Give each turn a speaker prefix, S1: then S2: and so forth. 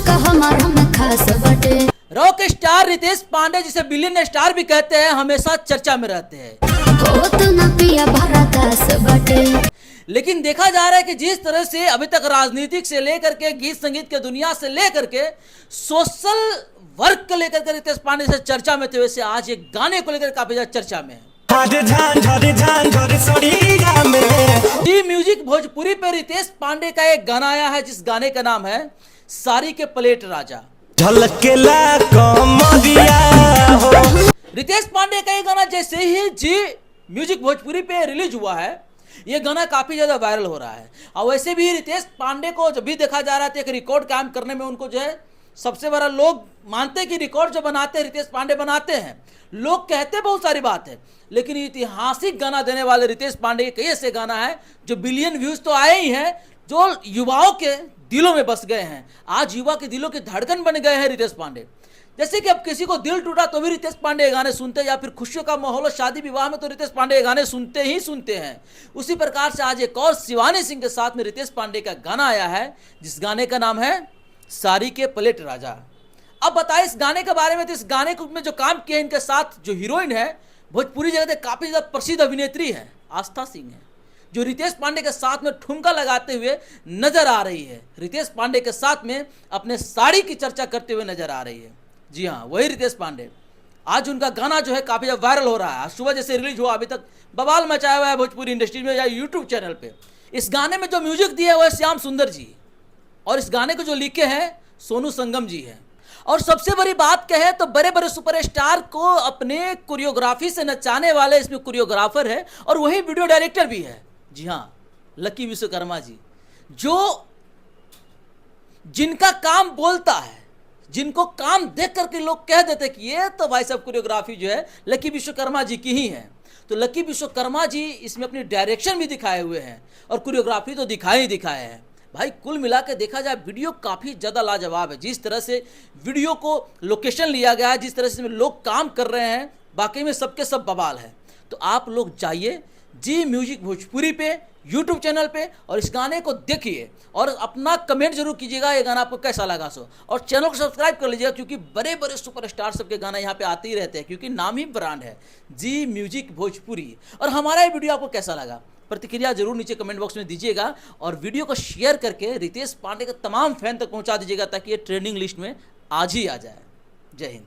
S1: का हमारा में खास बटे।
S2: रॉक स्टार रितेश पांडे, जिसे बिलियन स्टार भी कहते हैं, हमेशा चर्चा में रहते हैं।
S1: बहुत न पिया भरदास बटे।
S2: लेकिन देखा जा रहा है कि जिस तरह से अभी तक राजनीतिक से लेकर के गीत संगीत के दुनिया से लेकर के सोशल वर्क को लेकर के रितेश पांडे से चर्चा में थे, वैसे आज एक गाने को लेकर काफी ज्यादा चर्चा में है। जी म्यूजिक भोजपुरी पे रितेश पांडे का एक गाना आया है, जिस गाने का नाम है साड़ी के प्लेट राजा। रितेश पांडे का ये गाना जैसे ही जी म्यूजिक भोजपुरी पे रिलीज हुआ है, ये गाना काफी ज्यादा वायरल हो रहा है। और वैसे भी रितेश पांडे को जब भी देखा जा रहा था, एक रिकॉर्ड काम करने में उनको जो है सबसे बड़ा लोग मानते हैं कि रिकॉर्ड जो बनाते हैं रितेश पांडे बनाते हैं। लोग कहते बहुत सारी बात है, लेकिन ऐतिहासिक गाना देने वाले रितेश पांडे के कई ऐसे गाना है जो बिलियन व्यूज तो आए ही हैं, जो युवाओं के दिलों में बस गए हैं। आज युवा के दिलों की धड़कन बन गए हैं रितेश पांडे। जैसे कि अब किसी को दिल टूटा तो भी रितेश पांडे गाने सुनते हैं, या फिर खुशियों का माहौल हो शादी विवाह में तो रितेश पांडे गाने सुनते ही सुनते हैं। उसी प्रकार से आज एक और शिवानी सिंह के साथ में रितेश पांडे का गाना आया है, जिस गाने का नाम है साड़ी के प्लेट राजा। अब बताइए इस गाने के बारे में। तो इस गाने में जो काम किया इनके साथ जो हीरोइन है, भोजपुरी जगत काफी ज्यादा प्रसिद्ध अभिनेत्री है आस्था सिंह है, जो रितेश पांडे के साथ में ठुमका लगाते हुए नजर आ रही है। रितेश पांडे के साथ में अपने साड़ी की चर्चा करते हुए नजर आ रही है। जी हाँ, वही रितेश पांडे। आज उनका गाना जो है काफी ज्यादा वायरल हो रहा है। आज सुबह जैसे रिलीज हुआ, अभी तक बवाल मचाया हुआ है भोजपुरी इंडस्ट्री में या यूट्यूब चैनल पे। इस गाने में जो म्यूजिक दिया है वह श्याम सुंदर जी, और इस गाने को जो लिखे हैं सोनू संगम जी हैं। और सबसे बड़ी बात कहें तो बड़े बड़े सुपरस्टार को अपने कोरियोग्राफी से नचाने वाले इसमें कोरियोग्राफर है, और वही वीडियो डायरेक्टर भी है। जी हाँ, लकी विश्वकर्मा जी, जो जिनका काम बोलता है, जिनको काम देख करके लोग कह देते कि ये तो भाई साहब कोरियोग्राफी जो है लकी विश्वकर्मा जी की ही है। तो लकी विश्वकर्मा जी इसमें अपनी डायरेक्शन भी दिखाए हुए हैं और कोरियोग्राफी तो दिखाए ही दिखाए हैं। भाई कुल मिला के देखा जाए वीडियो काफ़ी ज़्यादा लाजवाब है। जिस तरह से वीडियो को लोकेशन लिया गया है, जिस तरह से लोग काम कर रहे हैं, बाकी में सबके सब बवाल है। तो आप लोग जाइए जी म्यूजिक भोजपुरी पे यूट्यूब चैनल पे और इस गाने को देखिए और अपना कमेंट जरूर कीजिएगा ये गाना आपको कैसा लगा। सो और चैनल को सब्सक्राइब कर लीजिएगा, क्योंकि बड़े बड़े सुपरस्टार सबके गाना यहाँ पे आते ही रहते हैं, क्योंकि नाम ही ब्रांड है जी म्यूजिक भोजपुरी। और हमारा ये वीडियो आपको कैसा लगा, प्रतिक्रिया जरूर नीचे कमेंट बॉक्स में दीजिएगा, और वीडियो को शेयर करके रितेश पांडे के तमाम फैन तक पहुँचा दीजिएगा, ताकि ये ट्रेंडिंग लिस्ट में आज ही आ जाए। जय हिंद।